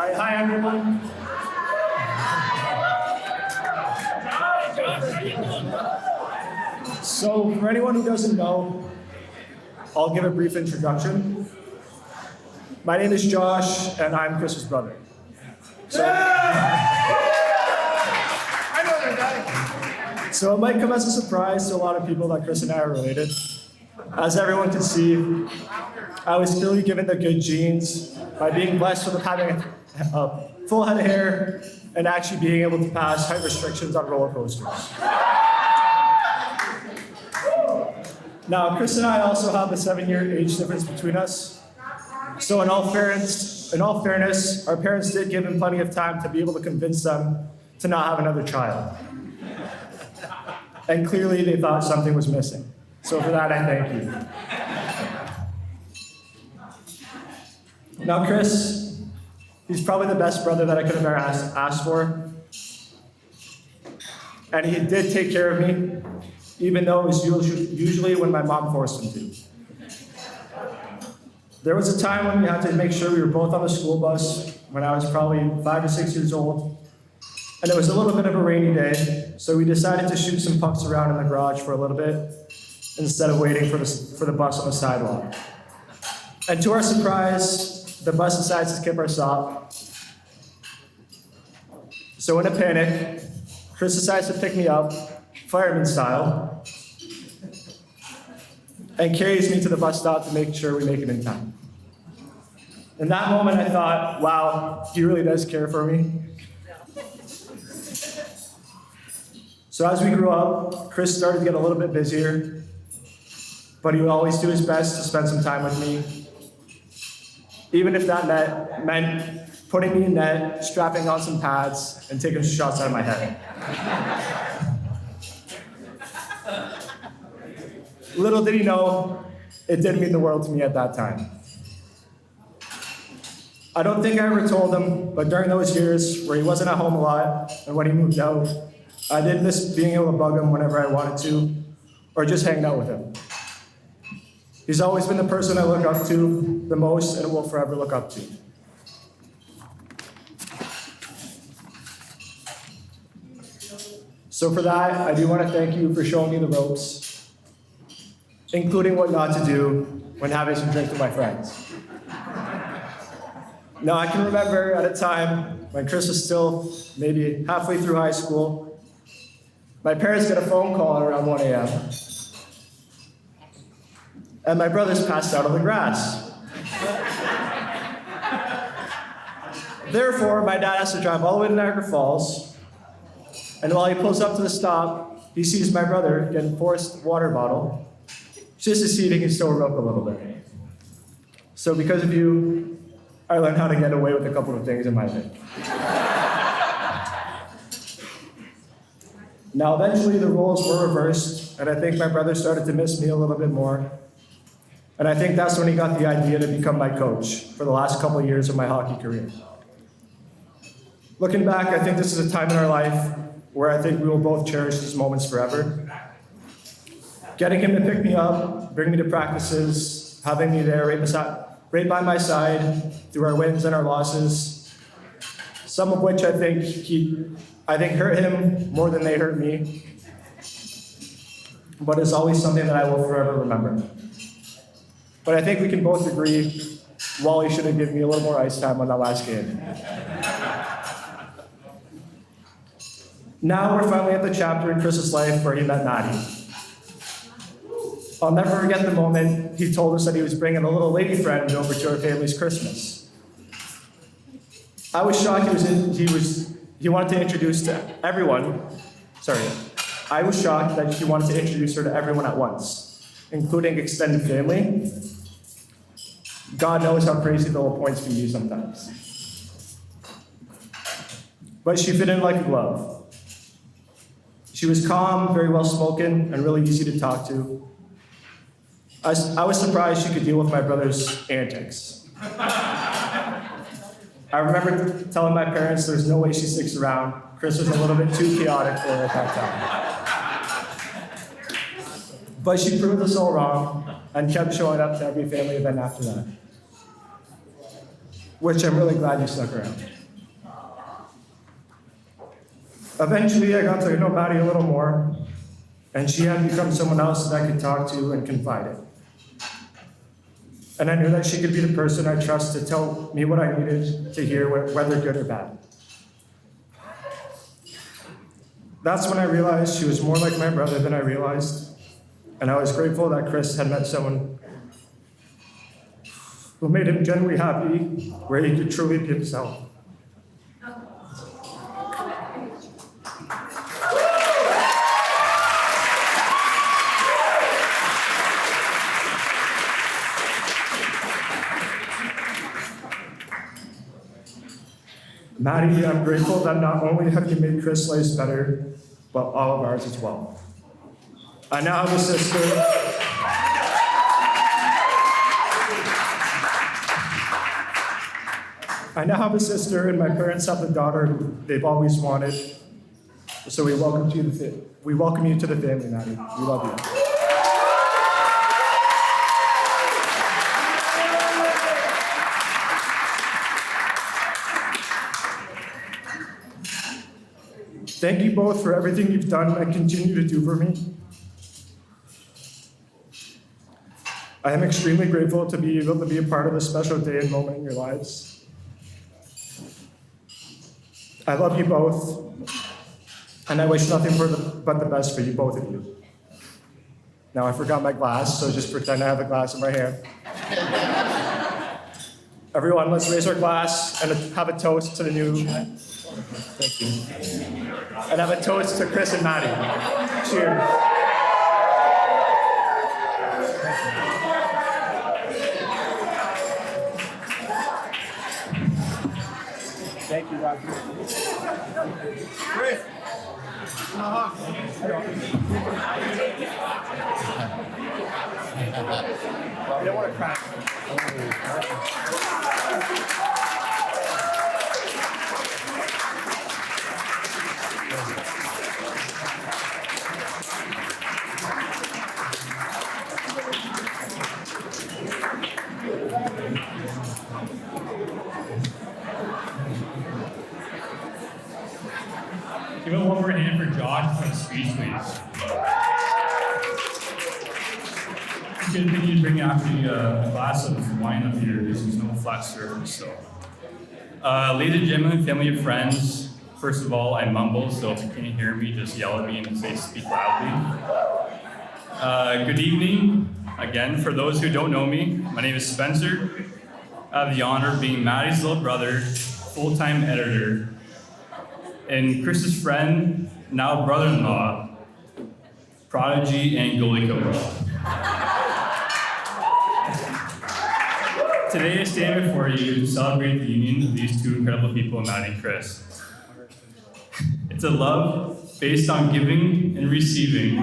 All right, hi everyone. So for anyone who doesn't know, I'll give a brief introduction. My name is Josh, and I'm Chris's brother. So it might come as a surprise to a lot of people that Chris and I are related. As everyone can see, I was clearly given the good genes by being blessed with having a full head of hair and actually being able to pass height restrictions on roller coasters. Now, Chris and I also have a 7-year age difference between us. So in all fairness, our parents did give him plenty of time to be able to convince them to not have another child. And clearly they thought something was missing. So for that, I thank you. Now, Chris, he's probably the best brother that I could have ever asked for. And he did take care of me, even though it was usually when my mom forced him to. There was a time when we had to make sure we were both on the school bus when I was probably 5 or 6 years old. And it was a little bit of a rainy day, so we decided to shoot some pucks around in the garage for a little bit instead of waiting for the bus on the sidewalk. And to our surprise, the bus decides to skip our stop. So in a panic, Chris decides to pick me up, fireman style, and carries me to the bus stop to make sure we make it in time. In that moment, I thought, wow, he really does care for me. So as we grew up, Chris started to get a little bit busier, but he would always do his best to spend some time with me, even if that meant putting me in net, strapping on some pads, and taking shots out of my head. Little did he know, it did mean the world to me at that time. I don't think I ever told him, but during those years where he wasn't at home a lot and when he moved out, I did miss being able to bug him whenever I wanted to, or just hang out with him. He's always been the person I look up to the most and will forever look up to. So for that, I do want to thank you for showing me the ropes, including what not to do when having some drinks with my friends. Now, I can remember at a time when Chris was still maybe halfway through high school, my parents get a phone call around 1 a.m. and my brother's passed out on the grass. Therefore, my dad has to drive all the way to Niagara Falls, and while he pulls up to the stop, he sees my brother getting forced water bottle, just to see if he can still rope a little bit. So because of you, I learned how to get away with a couple of things in my life. Now, eventually the roles were reversed, and I think my brother started to miss me a little bit more. And I think that's when he got the idea to become my coach for the last couple of years of my hockey career. Looking back, I think this is a time in our life where I think we will both cherish these moments forever. Getting him to pick me up, bring me to practices, having me there right by my side through our wins and our losses, some of which I think hurt him more than they hurt me, but it's always something that I will forever remember. But I think we can both agree Wally should have given me a little more ice time on that last game. Now we're finally at the chapter in Chris's life where he met Maddie. I'll never forget the moment he told us that he was bringing a little lady friend over to our family's Christmas. I was shocked he wanted to introduce to everyone. I was shocked that he wanted to introduce her to everyone at once, including extended family. God knows how crazy the little points can be sometimes. But she fit in like a glove. She was calm, very well spoken, and really easy to talk to. I was surprised she could deal with my brother's antics. I remember telling my parents there's no way she sticks around. Chris was a little bit too chaotic for her at that time. But she proved us all wrong and kept showing up to every family event after that. which I'm really glad you stuck around. Eventually, I got to know Maddie a little more, and she had become someone else that I could talk to and confide in. And I knew that she could be the person I trust to tell me what I needed to hear, whether good or bad. That's when I realized she was more like my brother than I realized, and I was grateful that Chris had met someone who made him genuinely happy, where he could truly be himself. Maddie, I'm grateful that not only have you made Chris' life better, but all of ours as well. I now have a sister. And my parents have the daughter who they've always wanted. So we welcome you to the family, Maddie. We love you. Thank you both for everything you've done and continue to do for me. I am extremely grateful to be able to be a part of this special day and moment in your lives. I love you both, and I wish nothing but the best for you, both of you. Now I forgot my glass, so just pretend I have a glass in my hand. Everyone, let's raise our glass and have a toast to the new. Thank you. And have a toast to Chris and Maddie. Cheers. Thank you, Roger. Chris. I don't want to crack. Give it one more hand for Josh for the speech, please. Good thing you bring actually a glass of wine up here because there's no flat surface. So, ladies and gentlemen, family and friends, first of all, I mumble, so if you can't hear me, just yell at me and say speak loudly. Good evening. Again, for those who don't know me, my name is Spencer. I have the honor of being Maddie's little brother, full-time editor, and Chris's friend, now brother-in-law, prodigy and goalie coach. Today I stand before you to celebrate the union of these two incredible people, Maddie and Chris. It's a love based on giving and receiving,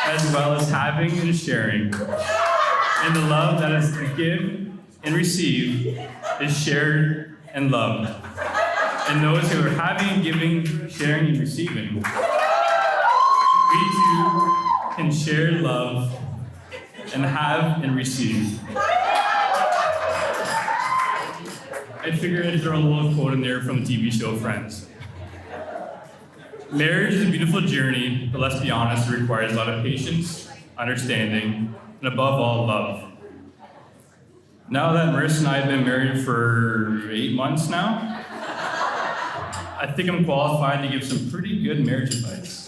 as well as having and sharing. And the love that is to give and receive is shared and loved. And those who are having, giving, sharing, and receiving, we too can share love and have and receive. I figured I'd throw a little quote in there from the TV show Friends. Marriage is a beautiful journey, but let's be honest, it requires a lot of patience, understanding, and above all, love. Now that Marissa and I have been married for 8 months now, I think I'm qualified to give some pretty good marriage advice.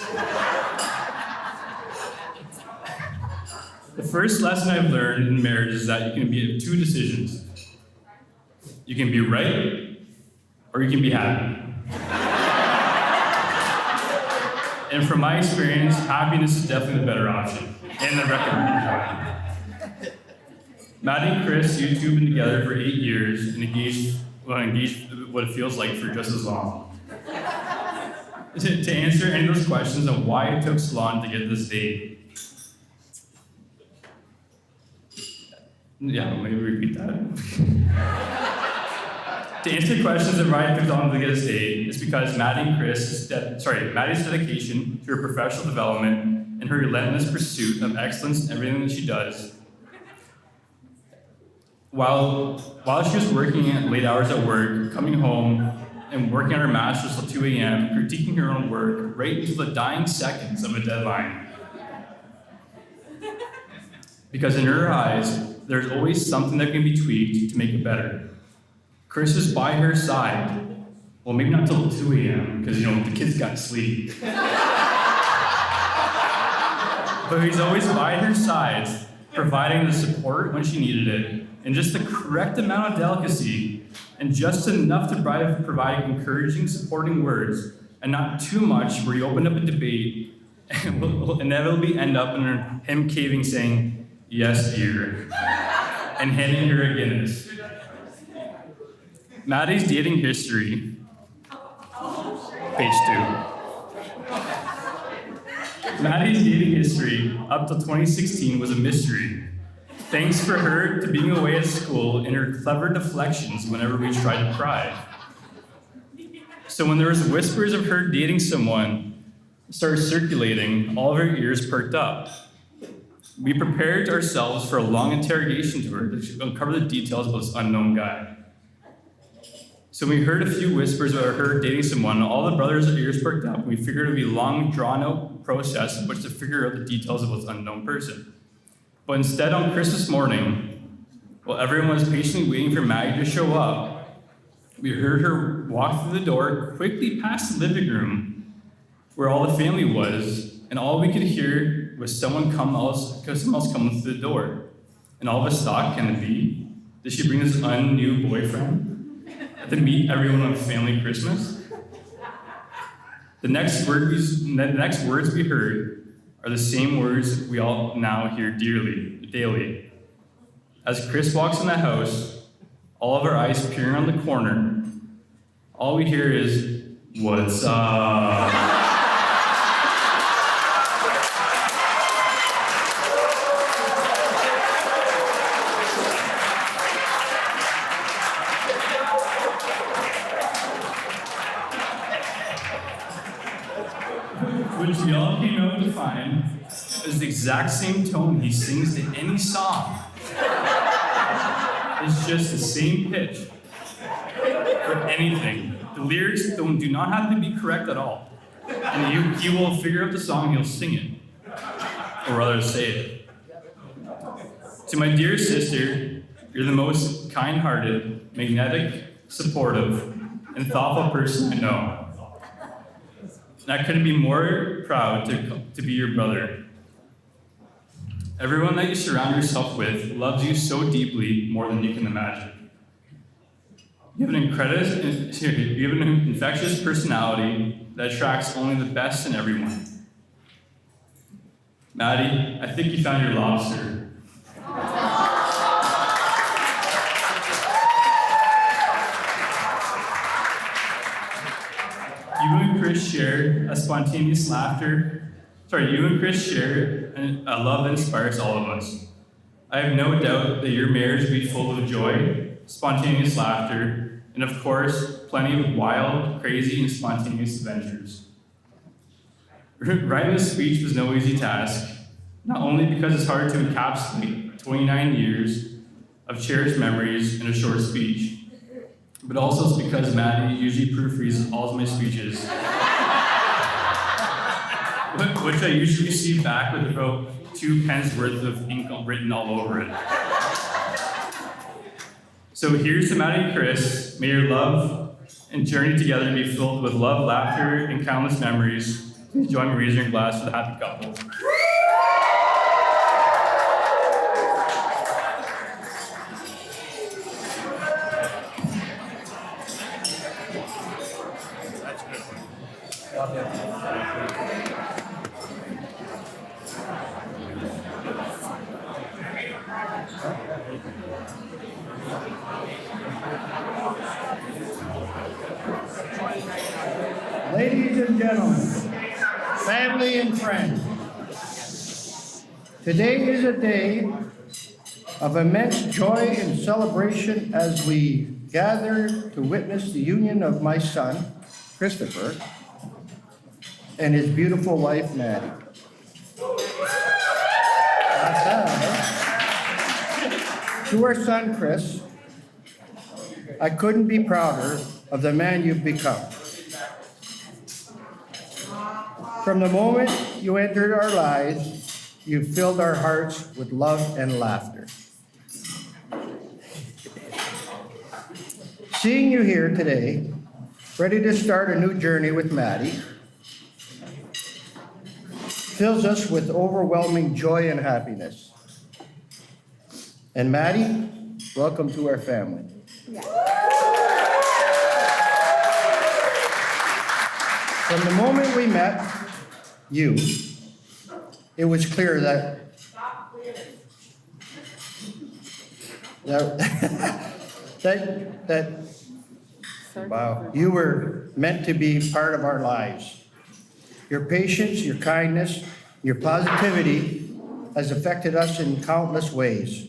The first lesson I've learned in marriage is that you can be two decisions. You can be right, or you can be happy. And from my experience, happiness is definitely the better option, and the recommended option. Maddie and Chris, you two have been together for 8 years and engaged what it feels like for just as long. To answer any of those questions on why it took so long to get this date, maybe repeat that. To answer questions of why it took so long to get this date, is because Maddie's dedication to her professional development and her relentless pursuit of excellence in everything that she does While she was working at late hours at work, coming home and working on her master's till 2 a.m., critiquing her own work right until the dying seconds of a deadline. Because in her eyes, there's always something that can be tweaked to make it better. Chris is by her side. Well, maybe not till 2 a.m., because, the kids got to sleep. But he's always by her side, providing the support when she needed it, and just the correct amount of delicacy, and just enough to provide encouraging, supporting words, and not too much where you open up a debate and will inevitably end up in him caving, saying, "Yes, dear," and handing her a Guinness. Maddie's dating history, page 2. Maddie's dating history up till 2016 was a mystery. Thanks for her to being away at school and her clever deflections whenever we tried to pry. So when there was whispers of her dating someone started circulating, all of our ears perked up. We prepared ourselves for a long interrogation to her to uncover the details about this unknown guy. So we heard a few whispers about her dating someone, all the brothers' ears perked up, and we figured it would be a long, drawn-out process in which to figure out the details of this unknown person. But instead, on Christmas morning, while everyone was patiently waiting for Maddie to show up, we heard her walk through the door, quickly past the living room, where all the family was, and all we could hear was someone else coming through the door. And all of us thought, can it be? Did she bring this new boyfriend to meet everyone on family Christmas? The next words we heard are the same words we all now hear daily. As Chris walks in the house, all of our eyes peering on the corner, all we hear is, "What's up?" Which we all came out to find is the exact same tone he sings to any song. It's just the same pitch for anything. The lyrics do not have to be correct at all. And he will figure out the song, he'll sing it. Or rather say it. To my dear sister, you're the most kind-hearted, magnetic, supportive, and thoughtful person I know. And I couldn't be more proud to be your brother. Everyone that you surround yourself with loves you so deeply, more than you can imagine. You have an infectious personality that attracts only the best in everyone. Maddie, I think you found your lobster. You and Chris share a spontaneous laughter. You and Chris share a love that inspires all of us. I have no doubt that your marriage will be full of joy, spontaneous laughter, and of course, plenty of wild, crazy, and spontaneous adventures. Writing a speech was no easy task, not only because it's hard to encapsulate 29 years of cherished memories in a short speech, but also it's because Maddie usually proofreads all of my speeches, which I usually receive back with about 2 pens worth of ink written all over it. So here's to Maddie and Chris. May your love and journey together be filled with love, laughter, and countless memories. Please join me in raising your glass for the happy couple. Ladies and gentlemen, family and friends, today is a day of immense joy and celebration as we gather to witness the union of my son, Christopher, and his beautiful wife, Maddie. To our son, Chris, I couldn't be prouder of the man you've become. From the moment you entered our lives, you filled our hearts with love and laughter. Seeing you here today, ready to start a new journey with Maddie, fills us with overwhelming joy and happiness. And Maddie, welcome to our family. From the moment we met you, it was clear that wow, you were meant to be part of our lives. Your patience, your kindness, your positivity has affected us in countless ways.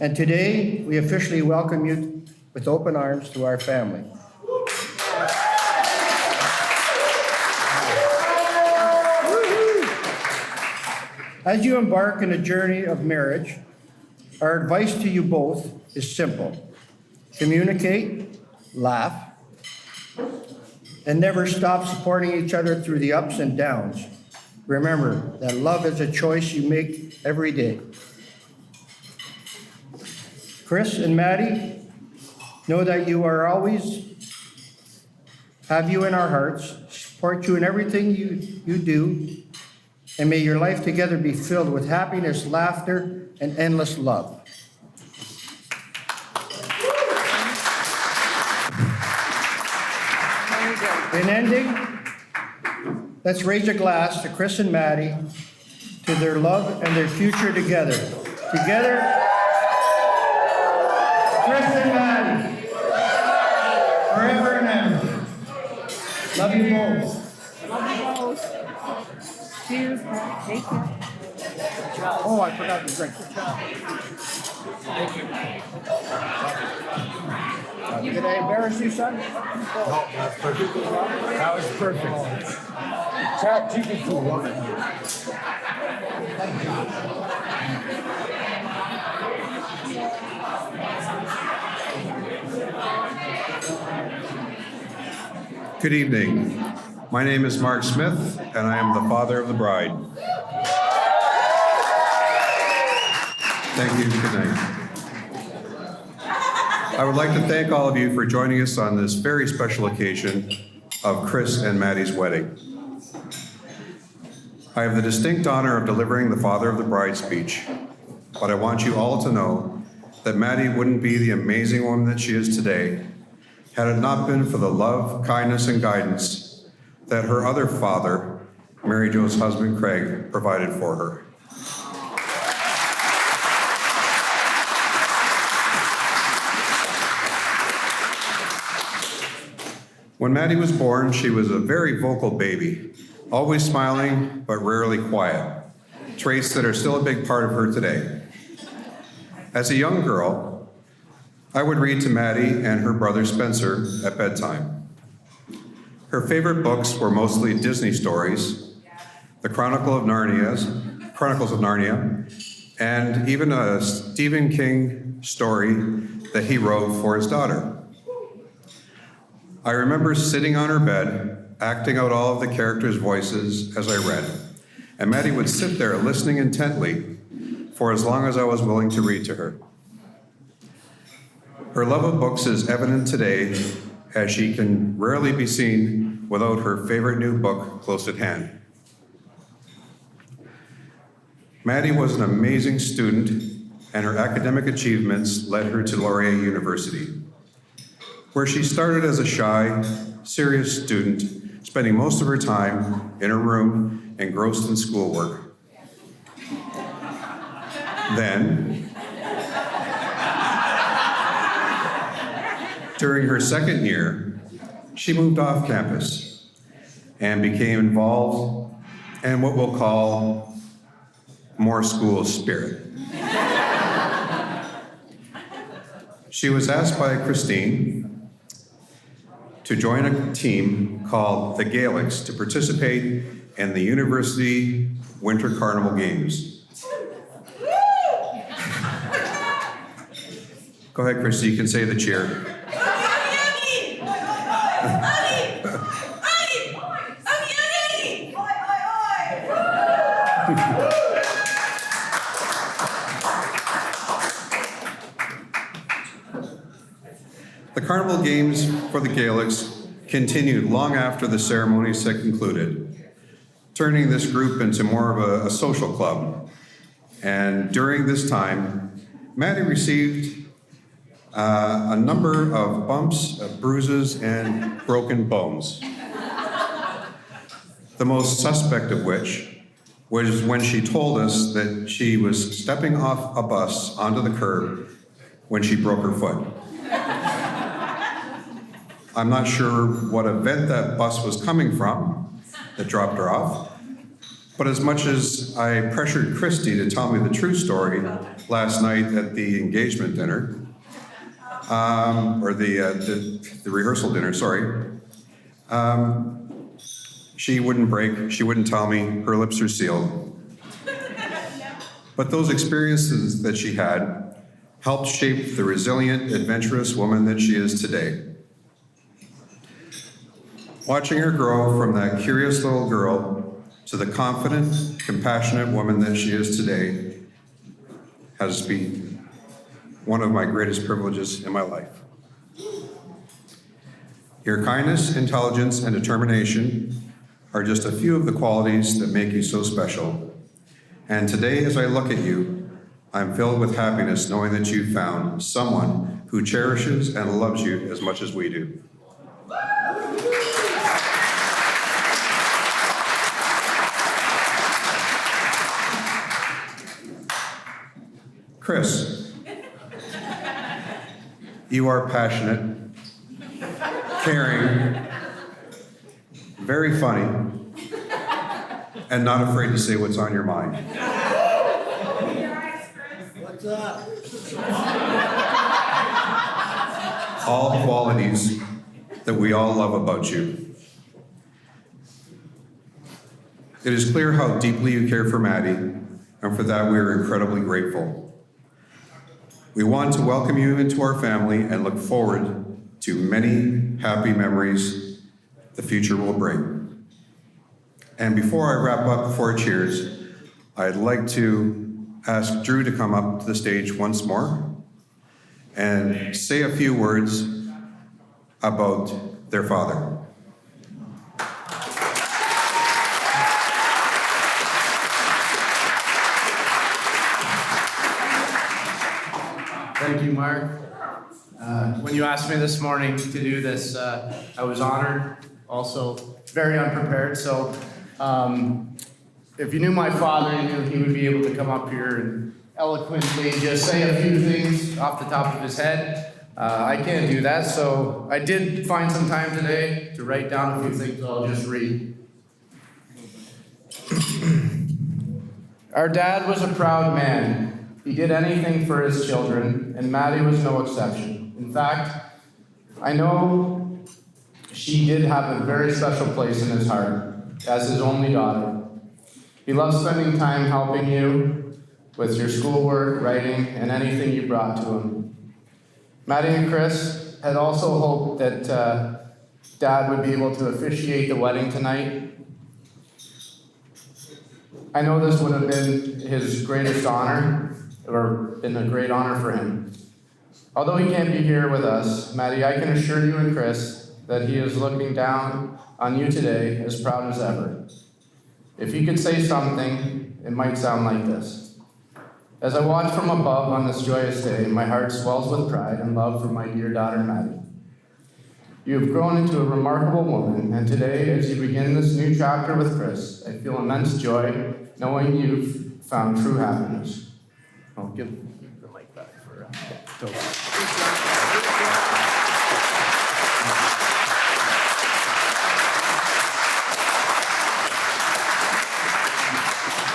And today, we officially welcome you with open arms to our family. As you embark on a journey of marriage, our advice to you both is simple. Communicate, laugh, and never stop supporting each other through the ups and downs. Remember that love is a choice you make every day. Chris and Maddie, know that you are always have you in our hearts, support you in everything you do, and may your life together be filled with happiness, laughter, and endless love. In ending, let's raise a glass to Chris and Maddie, to their love and their future together. Together, Chris and Maddie, forever and ever. Love you both. Love you both. Cheers, man. Take care. Oh, I forgot to drink. Did I embarrass you, son? No, that's perfect. That was perfect. Chat GPT, love it. Good evening. My name is Mark Smith, and I am the father of the bride. Thank you. Good night. I would like to thank all of you for joining us on this very special occasion of Chris and Maddie's wedding. I have the distinct honor of delivering the father of the bride speech, but I want you all to know that Maddie wouldn't be the amazing woman that she is today had it not been for the love, kindness, and guidance that her other father, Mary Jo's husband, Craig, provided for her. When Maddie was born, she was a very vocal baby, always smiling, but rarely quiet, traits that are still a big part of her today. As a young girl, I would read to Maddie and her brother Spencer at bedtime. Her favorite books were mostly Disney stories, the Chronicles of Narnia, and even a Stephen King story that he wrote for his daughter. I remember sitting on her bed, acting out all of the characters' voices as I read, and Maddie would sit there listening intently for as long as I was willing to read to her. Her love of books is evident today, as she can rarely be seen without her favorite new book close at hand. Maddie was an amazing student, and her academic achievements led her to Laurier University, where she started as a shy, serious student, spending most of her time in her room engrossed in schoolwork. Then, during her second year, she moved off campus and became involved in what we'll call more school spirit. She was asked by Christine to join a team called the Gaelics to participate in the University Winter Carnival Games. Go ahead, Christy, you can say the cheer. The carnival games for the Gaelics continued long after the ceremonies had concluded, turning this group into more of a social club. And during this time, Maddie received a number of bumps, bruises, and broken bones. The most suspect of which was when she told us that she was stepping off a bus onto the curb when she broke her foot. I'm not sure what event that bus was coming from that dropped her off, but as much as I pressured Christy to tell me the true story last night at the engagement dinner, or the rehearsal dinner, sorry, she wouldn't tell me, her lips are sealed. But those experiences that she had helped shape the resilient, adventurous woman that she is today. Watching her grow from that curious little girl to the confident, compassionate woman that she is today has been one of my greatest privileges in my life. Your kindness, intelligence, and determination are just a few of the qualities that make you so special. And today, as I look at you, I'm filled with happiness knowing that you found someone who cherishes and loves you as much as we do. Chris, you are passionate, caring, very funny, and not afraid to say what's on your mind. What's up? All qualities that we all love about you. It is clear how deeply you care for Maddie, and for that we are incredibly grateful. We want to welcome you into our family and look forward to many happy memories the future will bring. And before I wrap up for cheers, I'd like to ask Drew to come up to the stage once more and say a few words about their father. Thank you, Mark. When you asked me this morning to do this, I was honored, also very unprepared. So if you knew my father, you knew he would be able to come up here and eloquently just say a few things off the top of his head. I can't do that, so I did find some time today to write down a few things I'll just read. Our dad was a proud man. He did anything for his children, and Maddie was no exception. In fact, I know she did have a very special place in his heart as his only daughter. He loved spending time helping you with your schoolwork, writing, and anything you brought to him. Maddie and Chris had also hoped that Dad would be able to officiate the wedding tonight. I know this would have been his greatest honor, or been a great honor for him. Although he can't be here with us, Maddie, I can assure you and Chris that he is looking down on you today as proud as ever. If he could say something, it might sound like this. As I watch from above on this joyous day, my heart swells with pride and love for my dear daughter, Maddie. You have grown into a remarkable woman, and today, as you begin this new chapter with Chris, I feel immense joy knowing you've found true happiness. I'll give the mic back for Toby.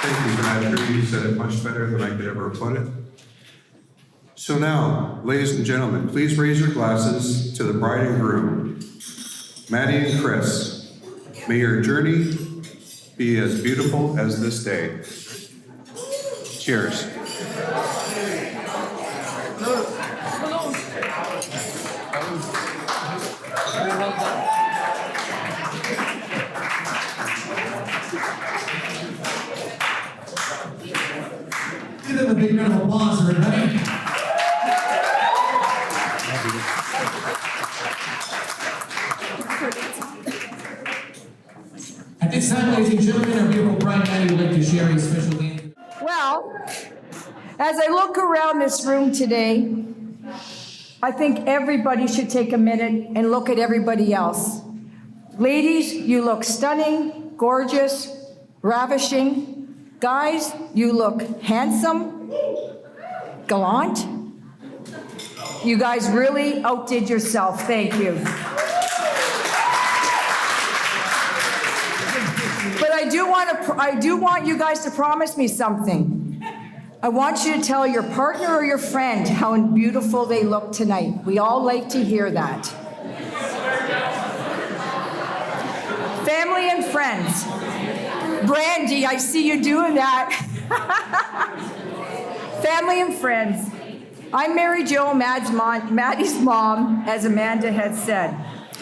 Thank you, Brad. You said it much better than I could ever put it. So now, ladies and gentlemen, please raise your glasses to the bride and groom, Maddie and Chris. May your journey be as beautiful as this day. Cheers. of applause, everybody. At this time, ladies and gentlemen, our beautiful bride Maddie would like to share a special dance. Well, as I look around this room today, I think everybody should take a minute and look at everybody else. Ladies, you look stunning, gorgeous, ravishing. Guys, you look handsome, gallant. You guys really outdid yourself. Thank you. But I do want you guys to promise me something. I want you to tell your partner or your friend how beautiful they look tonight. We all like to hear that. Family and friends. Brandy, I see you doing that. Family and friends. I'm Mary Jo, Maddie's mom, as Amanda had said.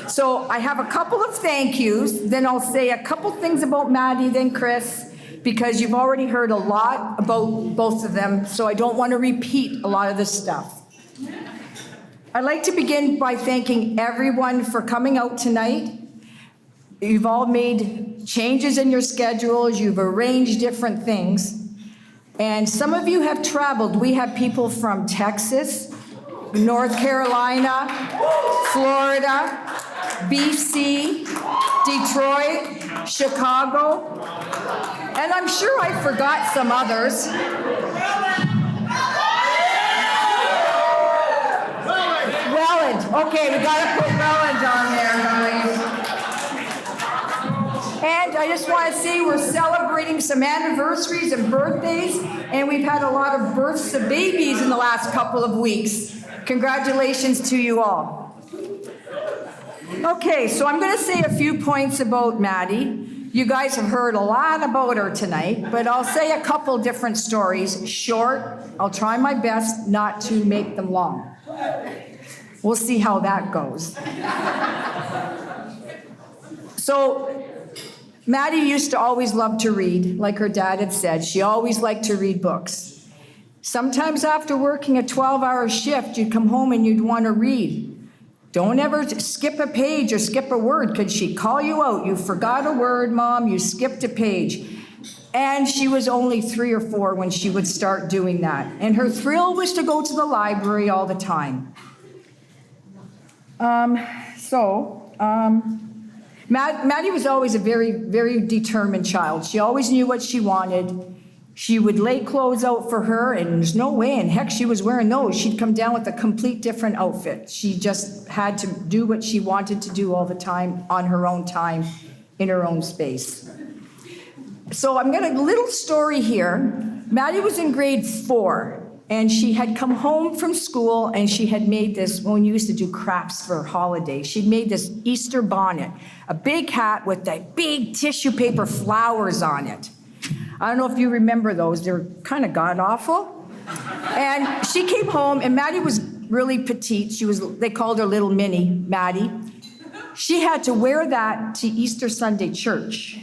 So I have a couple of thank yous, then I'll say a couple things about Maddie, then Chris, because you've already heard a lot about both of them, so I don't want to repeat a lot of this stuff. I'd like to begin by thanking everyone for coming out tonight. You've all made changes in your schedules, you've arranged different things, and some of you have traveled. We have people from Texas, North Carolina, Florida, BC, Detroit, Chicago, and I'm sure I forgot some others. Welland. Okay, we gotta put Welland on there, guys. And I just want to say we're celebrating some anniversaries and birthdays, and we've had a lot of births of babies in the last couple of weeks. Congratulations to you all. Okay, so I'm going to say a few points about Maddie. You guys have heard a lot about her tonight, but I'll say a couple different stories. Short, I'll try my best not to make them long. We'll see how that goes. So, Maddie used to always love to read, like her dad had said. She always liked to read books. Sometimes after working a 12-hour shift, you'd come home and you'd want to read. Don't ever skip a page or skip a word, because she'd call you out. You forgot a word, Mom, you skipped a page. And she was only 3 or 4 when she would start doing that. And her thrill was to go to the library all the time. Maddie was always a very, very determined child. She always knew what she wanted. She would lay clothes out for her, and there's no way in heck she was wearing those. She'd come down with a complete different outfit. She just had to do what she wanted to do all the time, on her own time, in her own space. So I'm got a little story here. Maddie was in grade 4, and she had come home from school, and she had made this, when we used to do crafts for holidays, she'd made this Easter bonnet, a big hat with that big tissue paper flowers on it. I don't know if you remember those. They're kind of god-awful. And she came home, and Maddie was really petite. They called her Little Minnie, Maddie. She had to wear that to Easter Sunday church.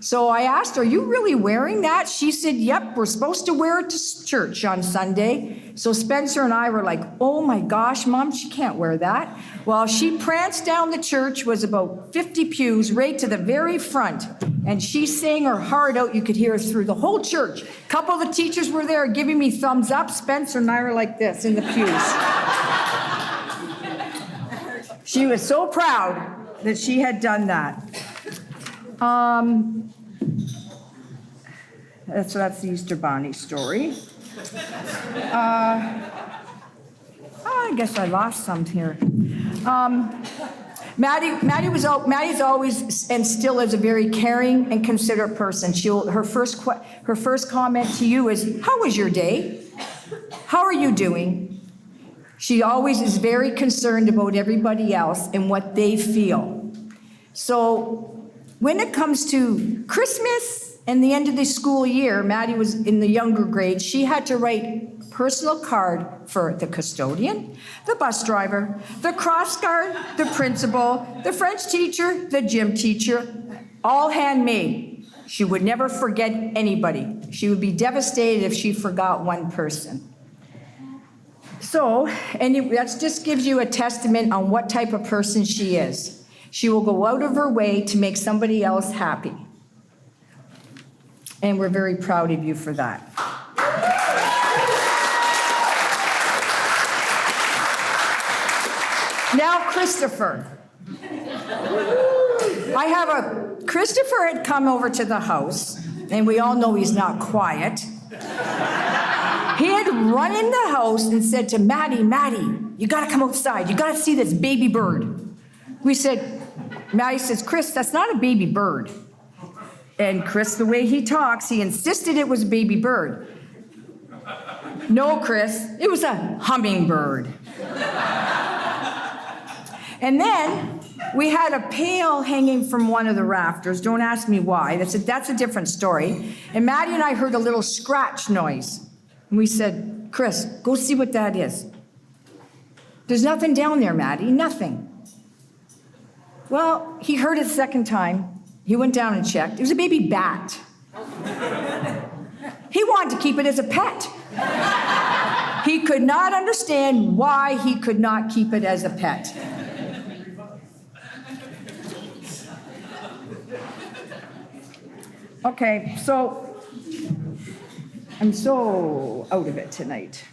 So I asked her, are you really wearing that? She said, yep, we're supposed to wear it to church on Sunday. So Spencer and I were like, oh my gosh, Mom, she can't wear that. Well, she pranced down the church, was about 50 pews, right to the very front. And she sang her heart out. You could hear her through the whole church. A couple of the teachers were there giving me thumbs up. Spencer and I were like this in the pews. She was so proud that she had done that. That's the Easter Bonnie story. I guess I lost some here. Maddie's always and still is a very caring and considerate person. Her first comment to you is, "How was your day? How are you doing?" She always is very concerned about everybody else and what they feel. So when it comes to Christmas and the end of the school year, Maddie was in the younger grades. She had to write a personal card for the custodian, the bus driver, the cross guard, the principal, the French teacher, the gym teacher, all handmade. She would never forget anybody. She would be devastated if she forgot one person. So, and that just gives you a testament on what type of person she is. She will go out of her way to make somebody else happy. And we're very proud of you for that. Now, Christopher. Christopher had come over to the house, and we all know he's not quiet. He had run in the house and said to Maddie, you gotta come outside. You gotta see this baby bird. We said, Maddie says, Chris, that's not a baby bird. And Chris, the way he talks, he insisted it was a baby bird. No, Chris, it was a hummingbird. And then we had a pail hanging from one of the rafters. Don't ask me why. That's a different story. And Maddie and I heard a little scratch noise. And we said, Chris, go see what that is. There's nothing down there, Maddie, nothing. Well, he heard it a second time. He went down and checked. It was a baby bat. He wanted to keep it as a pet. He could not understand why he could not keep it as a pet. Okay, so I'm so out of it tonight.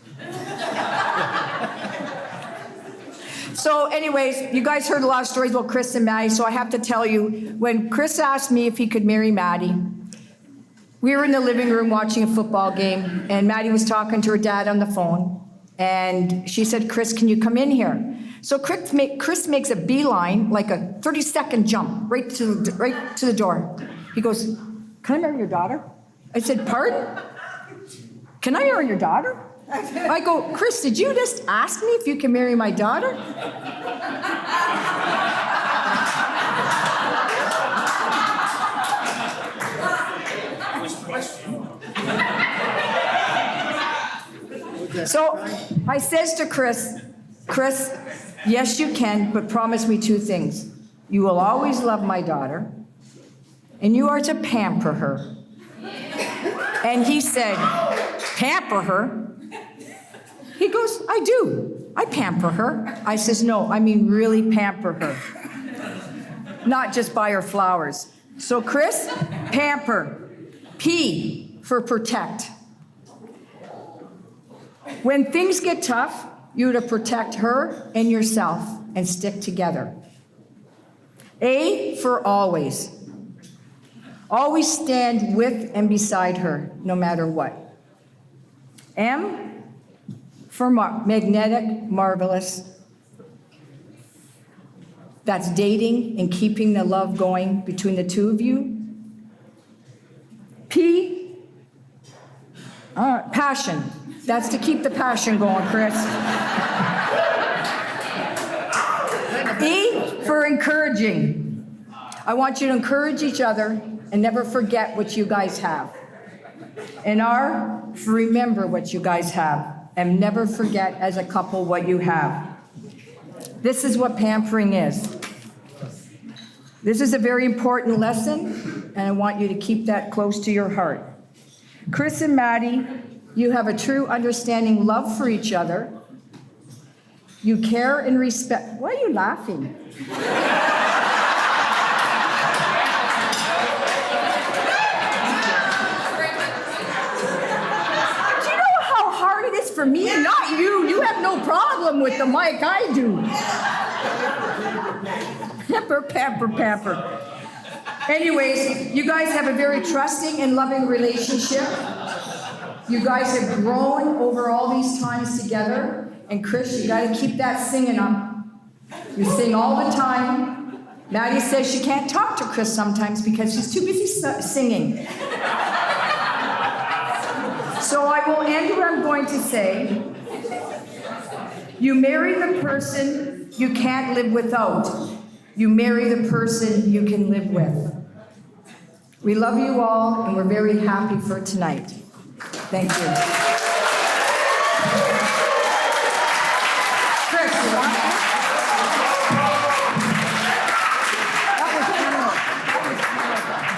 So anyways, you guys heard a lot of stories about Chris and Maddie, so I have to tell you, when Chris asked me if he could marry Maddie, we were in the living room watching a football game, and Maddie was talking to her dad on the phone, and she said, Chris, can you come in here? So Chris makes a beeline, like a 30-second jump, right to the door. He goes, can I marry your daughter? I said, pardon? Can I marry your daughter? I go, Chris, did you just ask me if you can marry my daughter? So I says to Chris, yes, you can, but promise me two things. You will always love my daughter, and you are to pamper her. And he said, pamper her? He goes, I do. I pamper her. I says, no, I mean really pamper her. Not just buy her flowers. So Chris, pamper. P for protect. When things get tough, you're to protect her and yourself and stick together. A for always. Always stand with and beside her, no matter what. M for magnetic, marvelous. That's dating and keeping the love going between the two of you. P, passion. That's to keep the passion going, Chris. E for encouraging. I want you to encourage each other and never forget what you guys have. And R for remember what you guys have and never forget as a couple what you have. This is what pampering is. This is a very important lesson, and I want you to keep that close to your heart. Chris and Maddie, you have a true understanding love for each other. You care and respect. Why are you laughing? For me, not you. You have no problem with the mic. I do. Pamper, pamper, pamper. Anyways, you guys have a very trusting and loving relationship. You guys have grown over all these times together. And Chris, you got to keep that singing up. You sing all the time. Maddie says she can't talk to Chris sometimes because she's too busy singing. So I will end what I'm going to say. You marry the person you can't live without. You marry the person you can live with. We love you all, and we're very happy for tonight. Thank you. Chris, you want that?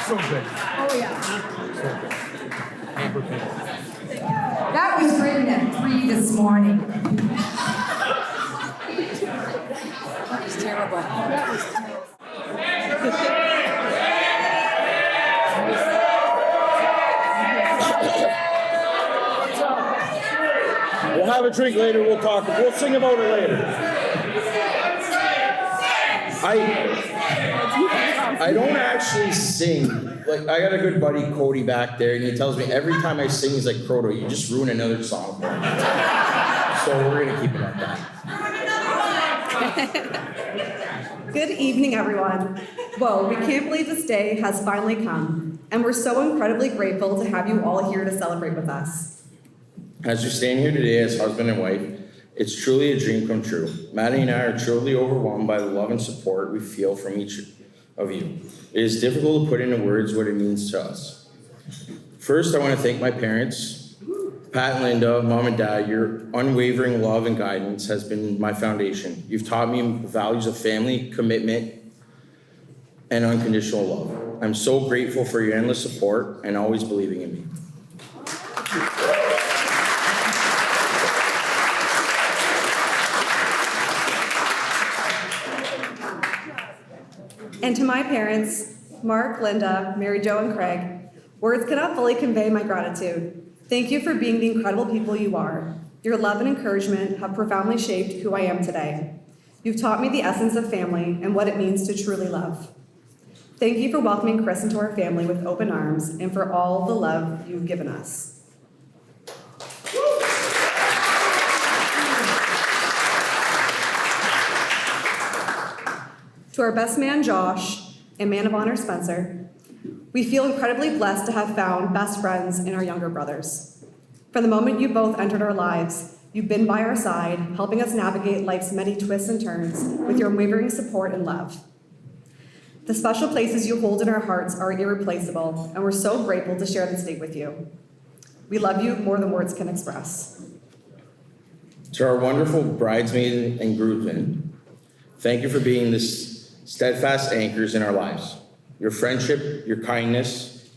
So good. Oh, yeah. morning. That was terrible. That was terrible. We'll have a drink later, we'll talk, we'll sing about it later. I don't actually sing. Like, I got a good buddy, Cody, back there, and he tells me every time I sing, he's like, Croto, you just ruin another song for me. So we're gonna keep it like that. Good evening, everyone. Whoa, we can't believe this day has finally come, and we're so incredibly grateful to have you all here to celebrate with us. As we stand here today as husband and wife, it's truly a dream come true. Maddie and I are truly overwhelmed by the love and support we feel from each of you. It is difficult to put into words what it means to us. First, I want to thank my parents, Pat and Linda, Mom and Dad. Your unwavering love and guidance has been my foundation. You've taught me the values of family, commitment, and unconditional love. I'm so grateful for your endless support and always believing in me. And to my parents, Mark, Linda, Mary Jo, and Craig, words cannot fully convey my gratitude. Thank you for being the incredible people you are. Your love and encouragement have profoundly shaped who I am today. You've taught me the essence of family and what it means to truly love. Thank you for welcoming Chris into our family with open arms and for all the love you've given us. To our best man, Josh, and man of honor, Spencer, we feel incredibly blessed to have found best friends in our younger brothers. From the moment you both entered our lives, you've been by our side, helping us navigate life's many twists and turns with your unwavering support and love. The special places you hold in our hearts are irreplaceable, and we're so grateful to share this day with you. We love you more than words can express. To our wonderful bridesmaids and groomsmen, thank you for being this steadfast anchors in our lives. Your friendship, your kindness,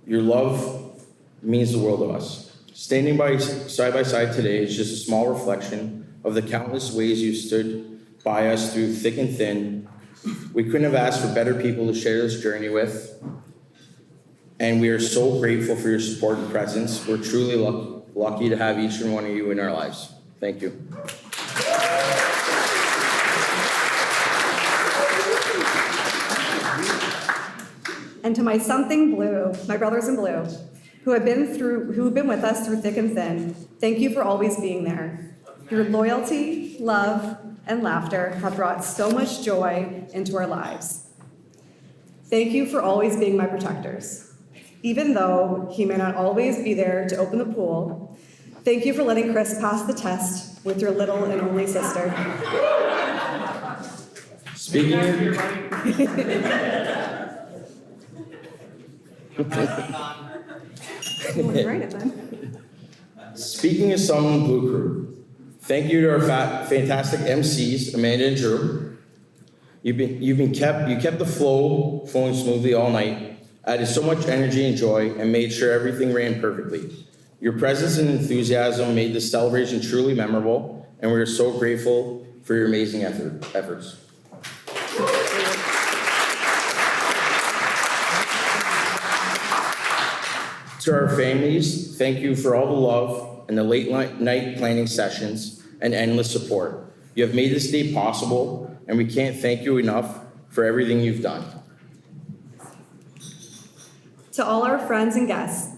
your love means the world to us. Standing side by side today is just a small reflection of the countless ways you stood by us through thick and thin. We couldn't have asked for better people to share this journey with, and we are so grateful for your support and presence. We're truly lucky to have each and one of you in our lives. Thank you. And to my something blue, my brothers in blue, who have been with us through thick and thin, thank you for always being there. Your loyalty, love, and laughter have brought so much joy into our lives. Thank you for always being my protectors. Even though he may not always be there to open the pool, thank you for letting Chris pass the test with your little and only sister. Speaking of some Blue Crew, thank you to our fantastic MCs, Amanda and Drew. You kept the flow flowing smoothly all night, added so much energy and joy, and made sure everything ran perfectly. Your presence and enthusiasm made this celebration truly memorable, and we are so grateful for your amazing efforts. To our families, thank you for all the love and the late night planning sessions and endless support. You have made this day possible, and we can't thank you enough for everything you've done. To all our friends and guests,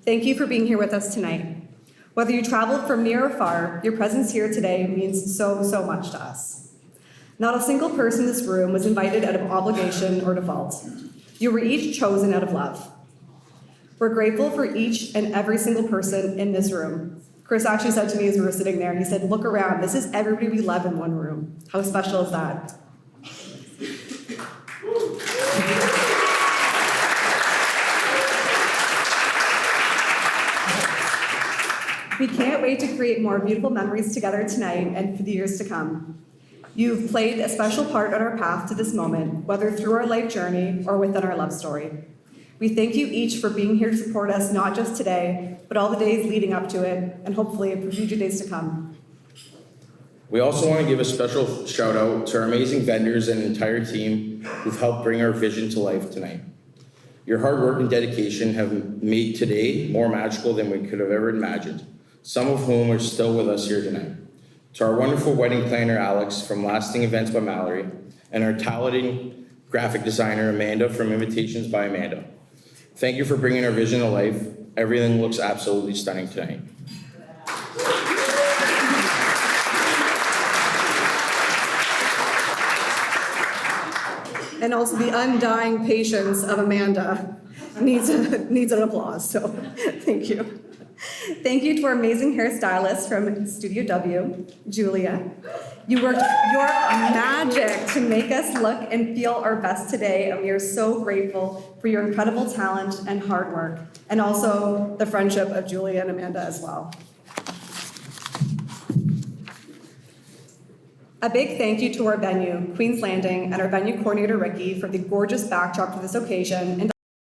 thank you for being here with us tonight. Whether you traveled from near or far, your presence here today means so much to us. Not a single person in this room was invited out of obligation or default. You were each chosen out of love. We're grateful for each and every single person in this room. Chris actually said to me as we were sitting there, he said, look around, this is everybody we love in one room. How special is that? We can't wait to create more beautiful memories together tonight and for the years to come. You've played a special part on our path to this moment, whether through our life journey or within our love story. We thank you each for being here to support us, not just today, but all the days leading up to it, and hopefully for future days to come. We also want to give a special shout out to our amazing vendors and entire team who've helped bring our vision to life tonight. Your hard work and dedication have made today more magical than we could have ever imagined, some of whom are still with us here tonight. To our wonderful wedding planner, Alex, from Lasting Events by Mallory, and our talented graphic designer, Amanda, from Invitations by Amanda. Thank you for bringing our vision to life. Everything looks absolutely stunning tonight. And also the undying patience of Amanda needs an applause, so thank you. Thank you to our amazing hairstylist from Studio W, Julia. You worked your magic to make us look and feel our best today, and we are so grateful for your incredible talent and hard work, and also the friendship of Julia and Amanda as well. A big thank you to our venue, Queen's Landing, and our venue coordinator, Ricky, for the gorgeous backdrop for this occasion, and